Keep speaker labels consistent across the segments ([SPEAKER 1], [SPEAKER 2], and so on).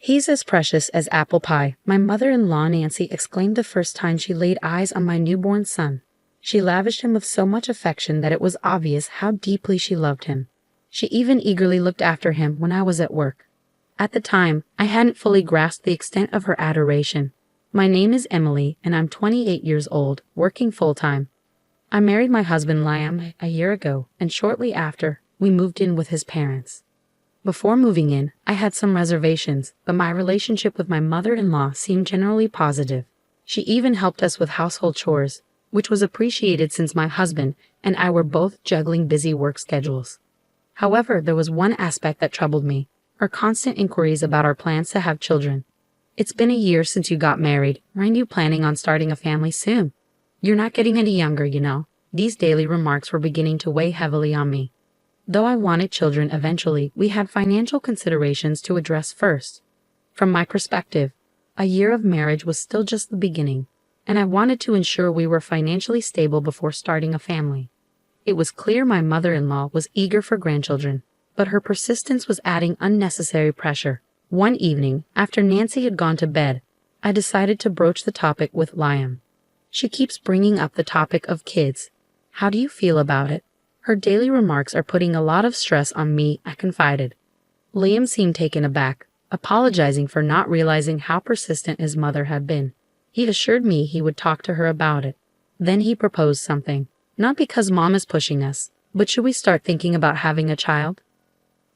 [SPEAKER 1] He's as precious as apple pie, my mother-in-law Nancy exclaimed the first time she laid eyes on my newborn son. She lavished him with so much affection that it was obvious how deeply she loved him. She even eagerly looked after him when I was at work. At the time, I hadn't fully grasped the extent of her adoration. My name is Emily, and I'm 28 years old, working full-time. I married my husband Liam a year ago, and shortly after, we moved in with his parents. Before moving in, I had some reservations, but my relationship with my mother-in-law seemed generally positive. She even helped us with household chores, which was appreciated since my husband and I were both juggling busy work schedules. However, there was one aspect that troubled me: her constant inquiries about our plans to have children. It's been a year since you got married. Aren't you planning on starting a family soon? You're not getting any younger, you know. These daily remarks were beginning to weigh heavily on me. Though I wanted children eventually, we had financial considerations to address first. From my perspective, a year of marriage was still just the beginning, and I wanted to ensure we were financially stable before starting a family. It was clear my mother-in-law was eager for grandchildren, but her persistence was adding unnecessary pressure. One evening, after Nancy had gone to bed, I decided to broach the topic with Liam. She keeps bringing up the topic of kids. How do you feel about it? Her daily remarks are putting a lot of stress on me, I confided. Liam seemed taken aback, apologizing for not realizing how persistent his mother had been. He assured me he would talk to her about it. Then he proposed something. Not because Mom is pushing us, but should we start thinking about having a child?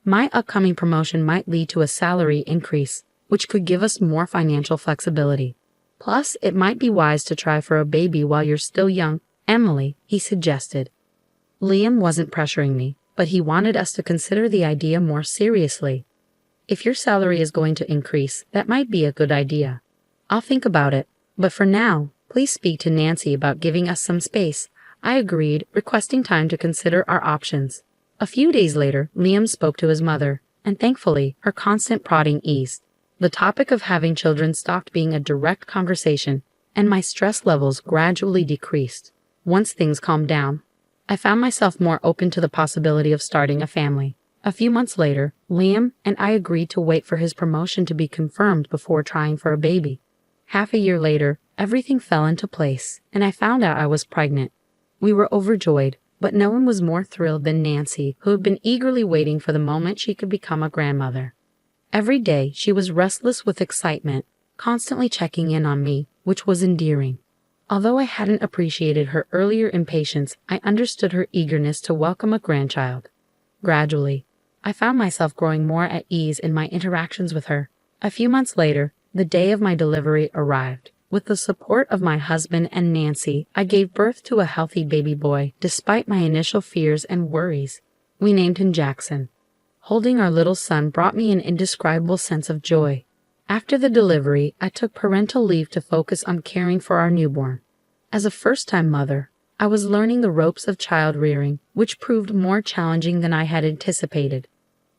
[SPEAKER 1] My upcoming promotion might lead to a salary increase, which could give us more financial flexibility. Plus, it might be wise to try for a baby while you're still young, Emily, he suggested. Liam wasn't pressuring me, but he wanted us to consider the idea more seriously. If your salary is going to increase, that might be a good idea. I'll think about it, but for now, please speak to Nancy about giving us some space. I agreed, requesting time to consider our options. A few days later, Liam spoke to his mother, and thankfully, her constant prodding eased. The topic of having children stopped being a direct conversation, and my stress levels gradually decreased. Once things calmed down, I found myself more open to the possibility of starting a family. A few months later, Liam and I agreed to wait for his promotion to be confirmed before trying for a baby. Half a year later, everything fell into place, and I found out I was pregnant. We were overjoyed, but no one was more thrilled than Nancy, who had been eagerly waiting for the moment she could become a grandmother. Every day, she was restless with excitement, constantly checking in on me, which was endearing. Although I hadn't appreciated her earlier impatience, I understood her eagerness to welcome a grandchild. Gradually, I found myself growing more at ease in my interactions with her. A few months later, the day of my delivery arrived. With the support of my husband and Nancy, I gave birth to a healthy baby boy, despite my initial fears and worries. We named him Jackson. Holding our little son brought me an indescribable sense of joy. After the delivery, I took parental leave to focus on caring for our newborn. As a first-time mother, I was learning the ropes of child rearing, which proved more challenging than I had anticipated.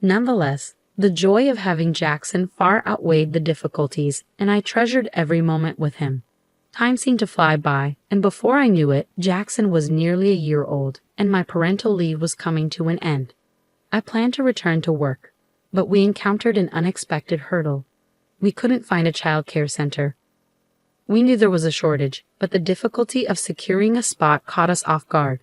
[SPEAKER 1] Nonetheless, the joy of having Jackson far outweighed the difficulties, and I treasured every moment with him. Time seemed to fly by, and before I knew it, Jackson was nearly a year old, and my parental leave was coming to an end. I planned to return to work, but we encountered an unexpected hurdle. We couldn't find a child care center. We knew there was a shortage, but the difficulty of securing a spot caught us off guard.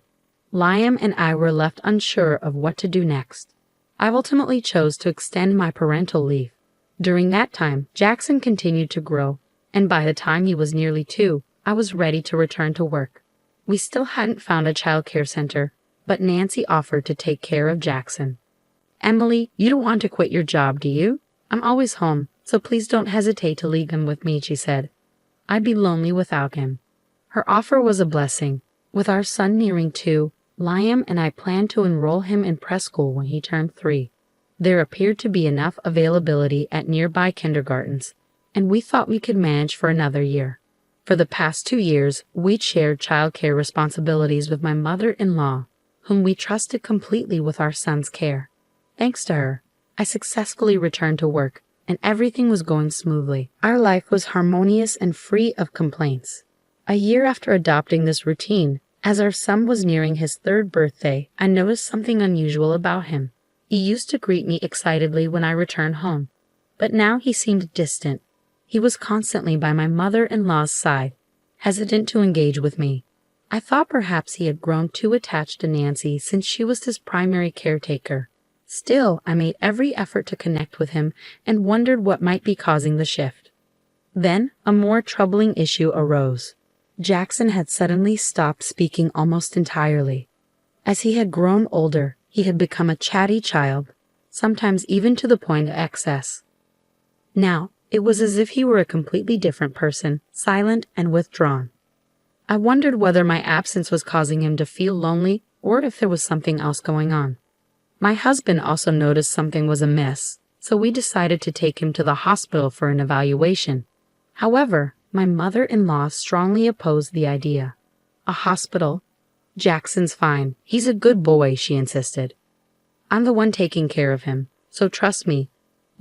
[SPEAKER 1] Liam and I were left unsure of what to do next. I ultimately chose to extend my parental leave. During that time, Jackson continued to grow, and by the time he was nearly 2, I was ready to return to work. We still hadn't found a child care center, but Nancy offered to take care of Jackson. Emily, you don't want to quit your job, do you? I'm always home, so please don't hesitate to leave him with me, she said. I'd be lonely without him. Her offer was a blessing. With our son nearing 2, Liam and I planned to enroll him in preschool when he turned 3. There appeared to be enough availability at nearby kindergartens, and we thought we could manage for another year. For the past 2 years, we'd shared childcare responsibilities with my mother-in-law, whom we trusted completely with our son's care. Thanks to her, I successfully returned to work, and everything was going smoothly. Our life was harmonious and free of complaints. A year after adopting this routine, as our son was nearing his 3rd birthday, I noticed something unusual about him. He used to greet me excitedly when I returned home. but now he seemed distant. He was constantly by my mother-in-law's side, hesitant to engage with me. I thought perhaps he had grown too attached to Nancy since she was his primary caretaker. Still, I made every effort to connect with him and wondered what might be causing the shift. Then, a more troubling issue arose. Jackson had suddenly stopped speaking almost entirely. As he had grown older, he had become a chatty child, sometimes even to the point of excess. Now, it was as if he were a completely different person, silent and withdrawn. I wondered whether my absence was causing him to feel lonely or if there was something else going on. My husband also noticed something was amiss, so we decided to take him to the hospital for an evaluation. However, my mother-in-law strongly opposed the idea. A hospital? Jackson's fine. He's a good boy, she insisted. I'm the one taking care of him, so trust me.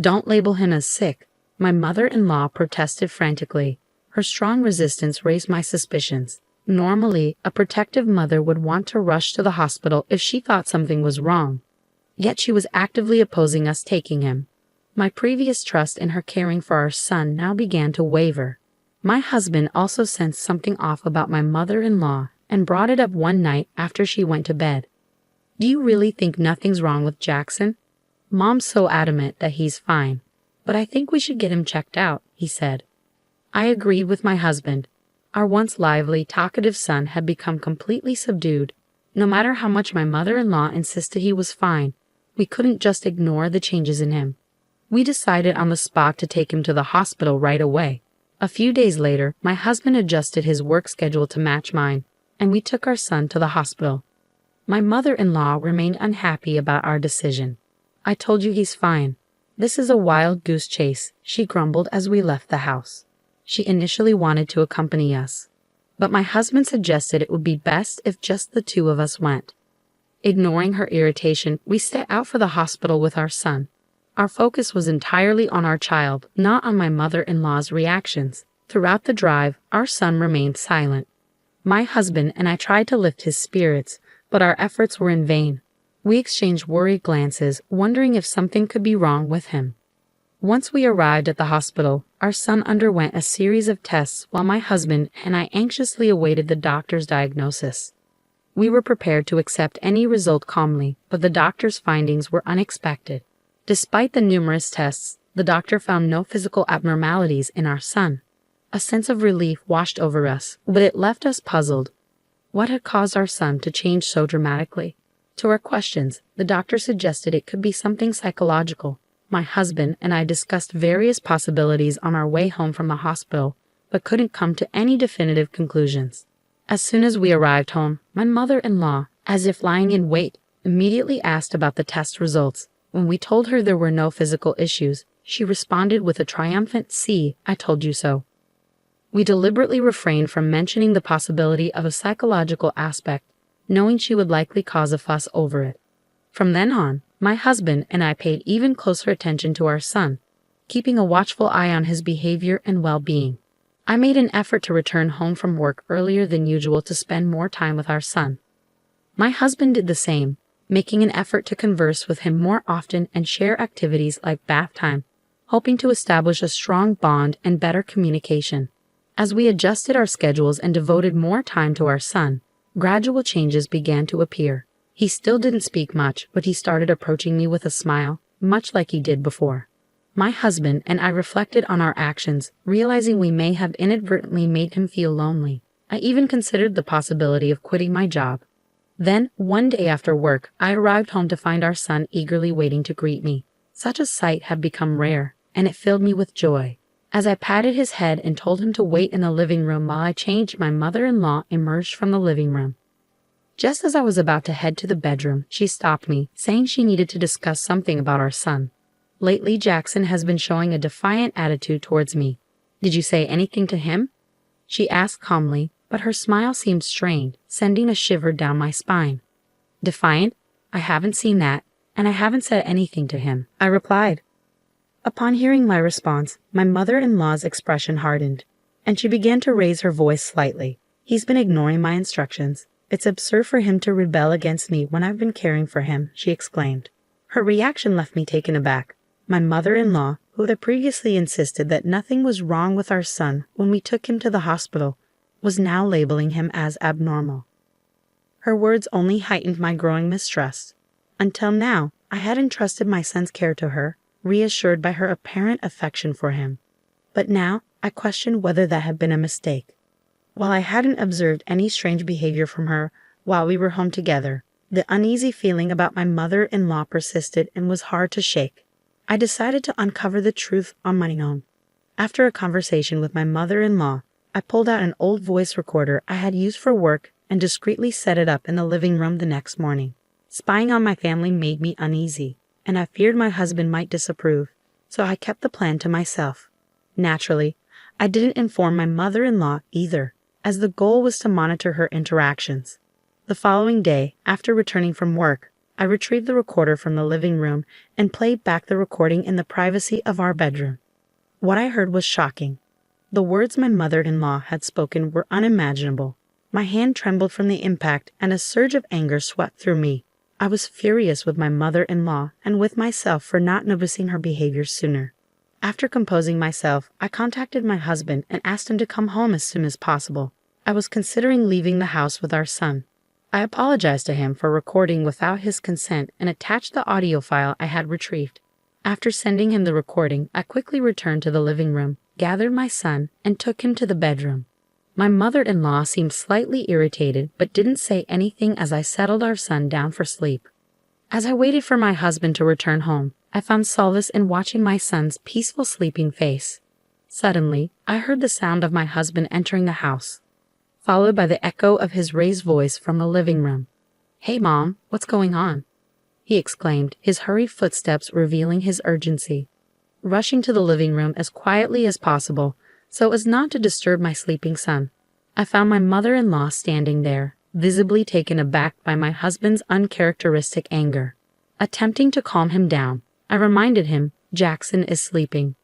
[SPEAKER 1] Don't label him as sick. My mother-in-law protested frantically. Her strong resistance raised my suspicions. Normally, a protective mother would want to rush to the hospital if she thought something was wrong. Yet she was actively opposing us taking him. My previous trust in her caring for our son now began to waver. My husband also sensed something off about my mother-in-law and brought it up one night after she went to bed. Do you really think nothing's wrong with Jackson? Mom's so adamant that he's fine, but I think we should get him checked out, he said. I agreed with my husband. Our once lively, talkative son had become completely subdued. No matter how much my mother-in-law insisted he was fine, we couldn't just ignore the changes in him. We decided on the spot to take him to the hospital right away. A few days later, my husband adjusted his work schedule to match mine, and we took our son to the hospital. My mother-in-law remained unhappy about our decision. I told you he's fine. This is a wild goose chase, she grumbled as we left the house. She initially wanted to accompany us, but my husband suggested it would be best if just the two of us went. Ignoring her irritation, we set out for the hospital with our son. Our focus was entirely on our child, not on my mother-in-law's reactions. Throughout the drive, our son remained silent. My husband and I tried to lift his spirits, but our efforts were in vain. We exchanged worried glances, wondering if something could be wrong with him. Once we arrived at the hospital, our son underwent a series of tests while my husband and I anxiously awaited the doctor's diagnosis. We were prepared to accept any result calmly, but the doctor's findings were unexpected. Despite the numerous tests, the doctor found no physical abnormalities in our son. A sense of relief washed over us, but it left us puzzled. What had caused our son to change so dramatically? To our questions, the doctor suggested it could be something psychological. My husband and I discussed various possibilities on our way home from the hospital, but couldn't come to any definitive conclusions. As soon as we arrived home, my mother-in-law, as if lying in wait, immediately asked about the test results. When we told her there were no physical issues, she responded with a triumphant, "See, I told you so." We deliberately refrained from mentioning the possibility of a psychological aspect, knowing she would likely cause a fuss over it. From then on, my husband and I paid even closer attention to our son, keeping a watchful eye on his behavior and well-being. I made an effort to return home from work earlier than usual to spend more time with our son. My husband did the same, making an effort to converse with him more often and share activities like bath time, hoping to establish a strong bond and better communication. As we adjusted our schedules and devoted more time to our son, gradual changes began to appear. He still didn't speak much, but he started approaching me with a smile, much like he did before. My husband and I reflected on our actions, realizing we may have inadvertently made him feel lonely. I even considered the possibility of quitting my job. Then, one day after work, I arrived home to find our son eagerly waiting to greet me. Such a sight had become rare, and it filled me with joy. As I patted his head and told him to wait in the living room while I changed, my mother-in-law emerged from the living room. Just as I was about to head to the bedroom, she stopped me, saying she needed to discuss something about our son. Lately, Jackson has been showing a defiant attitude towards me. Did you say anything to him? She asked calmly, but her smile seemed strained, sending a shiver down my spine. Defiant? I haven't seen that, and I haven't said anything to him, I replied. Upon hearing my response, my mother-in-law's expression hardened, and she began to raise her voice slightly. He's been ignoring my instructions. It's absurd for him to rebel against me when I've been caring for him, she exclaimed. Her reaction left me taken aback. My mother-in-law, who who had previously insisted that nothing was wrong with our son when we took him to the hospital, was now labeling him as abnormal. Her words only heightened my growing mistrust. Until now, I had entrusted my son's care to her, reassured by her apparent affection for him. But now, I questioned whether that had been a mistake. While I hadn't observed any strange behavior from her while we were home together, the uneasy feeling about my mother-in-law persisted and was hard to shake. I decided to uncover the truth on my own. After a conversation with my mother-in-law, I pulled out an old voice recorder I had used for work and discreetly set it up in the living room the next morning. Spying on my family made me uneasy, and I feared my husband might disapprove, so I kept the plan to myself. Naturally, I didn't inform my mother-in-law either, as the goal was to monitor her interactions. The following day, after returning from work, I retrieved the recorder from the living room and played back the recording in the privacy of our bedroom. What I heard was shocking. The words my mother-in-law had spoken were unimaginable. My hand trembled from the impact, and a surge of anger swept through me. I was furious with my mother-in-law and with myself for not noticing her behavior sooner. After composing myself, I contacted my husband and asked him to come home as soon as possible. I was considering leaving the house with our son. I apologized to him for recording without his consent and attached the audio file I had retrieved. After sending him the recording, I quickly returned to the living room, gathered my son, and took him to the bedroom. My mother-in-law seemed slightly irritated but didn't say anything as I settled our son down for sleep. As I waited for my husband to return home, I found solace in watching my son's peaceful sleeping face. Suddenly, I heard the sound of my husband entering the house, followed by the echo of his raised voice from the living room. "Hey, Mom, what's going on?" he exclaimed, his hurried footsteps revealing his urgency. Rushing to the living room as quietly as possible, so as not to disturb my sleeping son, I found my mother-in-law standing there, visibly taken aback by my husband's uncharacteristic anger. Attempting to calm him down, I reminded him, "Jackson is sleeping."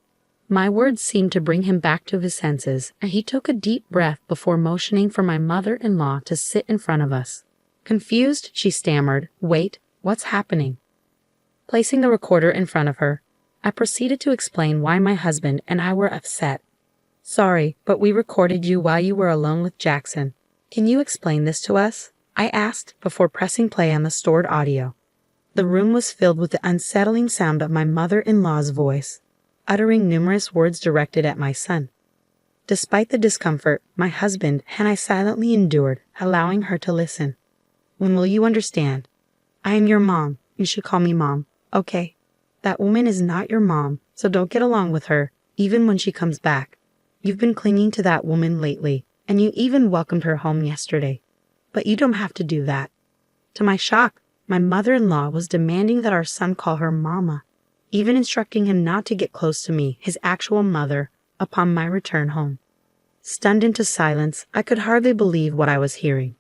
[SPEAKER 1] My words seemed to bring him back to his senses, and he took a deep breath before motioning for my mother-in-law to sit in front of us. Confused, she stammered, "Wait, what's happening?" Placing the recorder in front of her, I proceeded to explain why my husband and I were upset. "Sorry, but we recorded you while you were alone with Jackson. Can you explain this to us?" I asked before pressing play on the stored audio. The room was filled with the unsettling sound of my mother-in-law's voice, uttering numerous words directed at my son. Despite the discomfort, my husband and I silently endured, allowing her to listen. "When will you understand? I am your mom. You should call me Mom, okay? That woman is not your mom, so don't get along with her, even when she comes back. You've been clinging to that woman lately, and you even welcomed her home yesterday. But you don't have to do that." To my shock, my mother-in-law was demanding that our son call her Mama, even instructing him not to get close to me, his actual mother, upon my return home. Stunned into silence, I could hardly believe what I was hearing.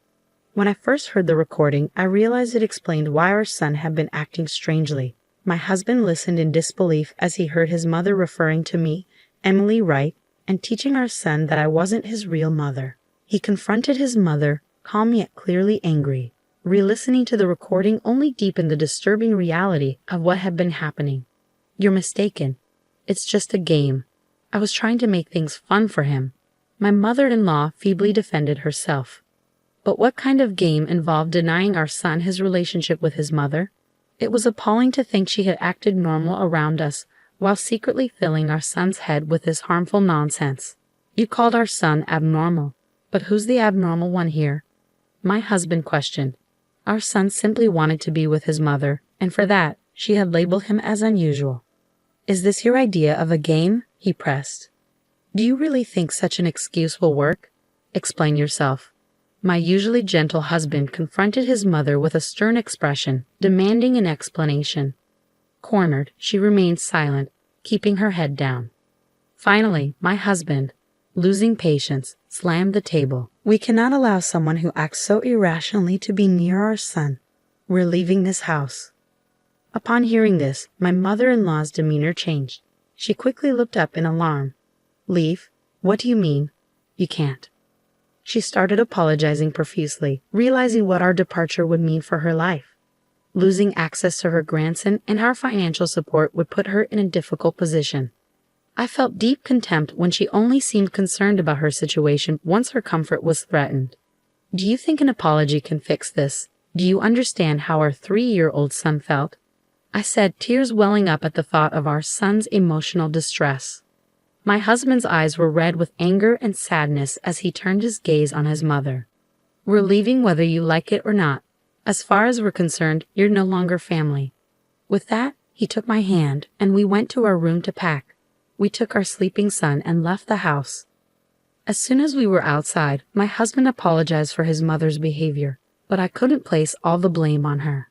[SPEAKER 1] When I first heard the recording, I realized it explained why our son had been acting strangely. My husband listened in disbelief as he heard his mother referring to me, Emily Wright, and teaching our son that I wasn't his real mother. He confronted his mother, calm yet clearly angry. Re-listening to the recording only deepened the disturbing reality of what had been happening. "You're mistaken. It's just a game. I was trying to make things fun for him." My mother-in-law feebly defended herself. But what kind of game involved denying our son his relationship with his mother? It was appalling to think she had acted normal around us, while secretly filling our son's head with this harmful nonsense. "You called our son abnormal, but who's the abnormal one here?" My husband questioned. Our son simply wanted to be with his mother, and for that, she had labeled him as unusual. "Is this your idea of a game?" he pressed. "Do you really think such an excuse will work? Explain yourself." My usually gentle husband confronted his mother with a stern expression, demanding an explanation. Cornered, she remained silent, keeping her head down. Finally, my husband, losing patience, slammed the table. "We cannot allow someone who acts so irrationally to be near our son. We're leaving this house." Upon hearing this, my mother-in-law's demeanor changed. She quickly looked up in alarm. "Leave? What do you mean? You can't." She started apologizing profusely, realizing what our departure would mean for her life. Losing access to her grandson and our financial support would put her in a difficult position. I felt deep contempt when she only seemed concerned about her situation once her comfort was threatened. Do you think an apology can fix this? Do you understand how our 3-year-old son felt? I said, tears welling up at the thought of our son's emotional distress. My husband's eyes were red with anger and sadness as he turned his gaze on his mother. We're leaving whether you like it or not. As far as we're concerned, you're no longer family. With that, he took my hand, and we went to our room to pack. We took our sleeping son and left the house. As soon as we were outside, my husband apologized for his mother's behavior, but I couldn't place all the blame on her.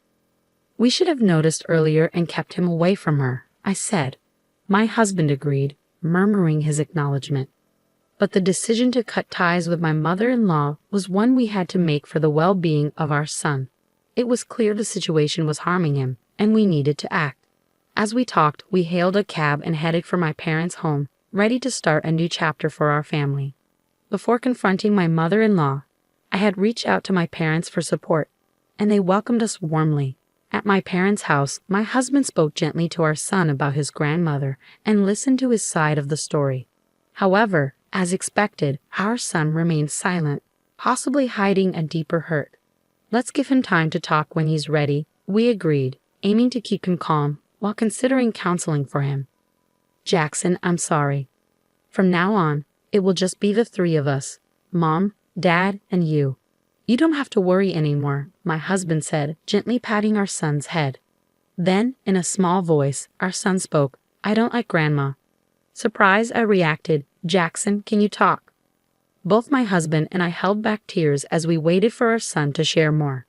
[SPEAKER 1] We should have noticed earlier and kept him away from her, I said. My husband agreed, murmuring his acknowledgement. But the decision to cut ties with my mother-in-law was one we had to make for the well-being of our son. It was clear the situation was harming him, and we needed to act. As we talked, we hailed a cab and headed for my parents' home, ready to start a new chapter for our family. Before confronting my mother-in-law, I had reached out to my parents for support, and they welcomed us warmly. At my parents' house, my husband spoke gently to our son about his grandmother and listened to his side of the story. However, as expected, our son remained silent, possibly hiding a deeper hurt. Let's give him time to talk when he's ready, we agreed, aiming to keep him calm while considering counseling for him. Jackson, I'm sorry. From now on, it will just be the 3 of us, Mom, Dad, and you. You don't have to worry anymore, my husband said, gently patting our son's head. Then, in a small voice, our son spoke, I don't like Grandma. Surprised, I reacted, Jackson, can you talk? Both my husband and I held back tears as we waited for our son to share more.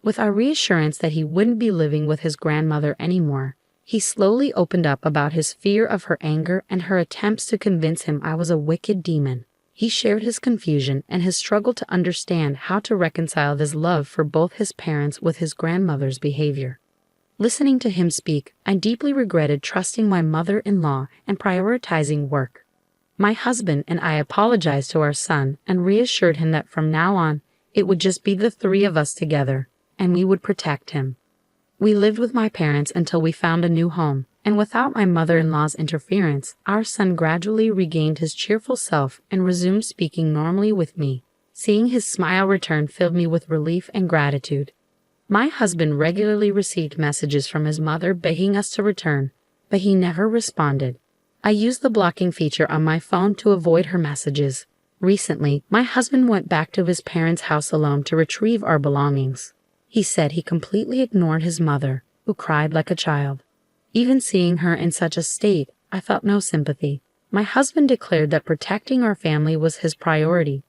[SPEAKER 1] With our reassurance that he wouldn't be living with his grandmother anymore, he slowly opened up about his fear of her anger and her attempts to convince him I was a wicked demon. He shared his confusion and his struggle to understand how to reconcile this love for both his parents with his grandmother's behavior. Listening to him speak, I deeply regretted trusting my mother-in-law and prioritizing work. My husband and I apologized to our son and reassured him that from now on, it would just be the 3 of us together, and we would protect him. We lived with my parents until we found a new home, and without my mother-in-law's interference, our son gradually regained his cheerful self and resumed speaking normally with me. Seeing his smile return filled me with relief and gratitude. My husband regularly received messages from his mother begging us to return, but he never responded. I used the blocking feature on my phone to avoid her messages. Recently, my husband went back to his parents' house alone to retrieve our belongings. He said he completely ignored his mother, who cried like a child. Even seeing her in such a state, I felt no sympathy. My husband declared that protecting our family was his priority,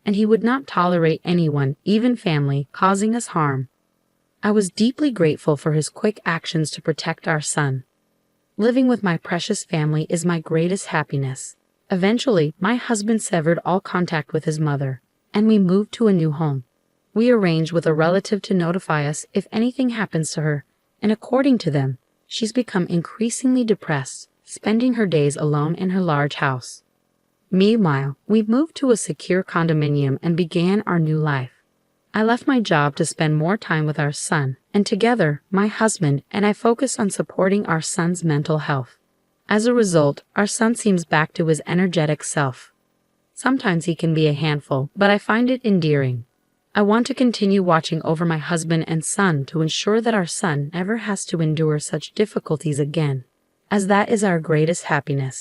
[SPEAKER 1] and he would not tolerate anyone, even family, causing us harm. I was deeply grateful for his quick actions to protect our son. Living with my precious family is my greatest happiness. Eventually, my husband severed all contact with his mother, and we moved to a new home. We arranged with a relative to notify us if anything happens to her, and according to them, she's become increasingly depressed, spending her days alone in her large house. Meanwhile, we moved to a secure condominium and began our new life. I left my job to spend more time with our son, and together, my husband and I focused on supporting our son's mental health. As a result, our son seems back to his energetic self. Sometimes he can be a handful, but I find it endearing. I want to continue watching over my husband and son to ensure that our son never has to endure such difficulties again, as that is our greatest happiness.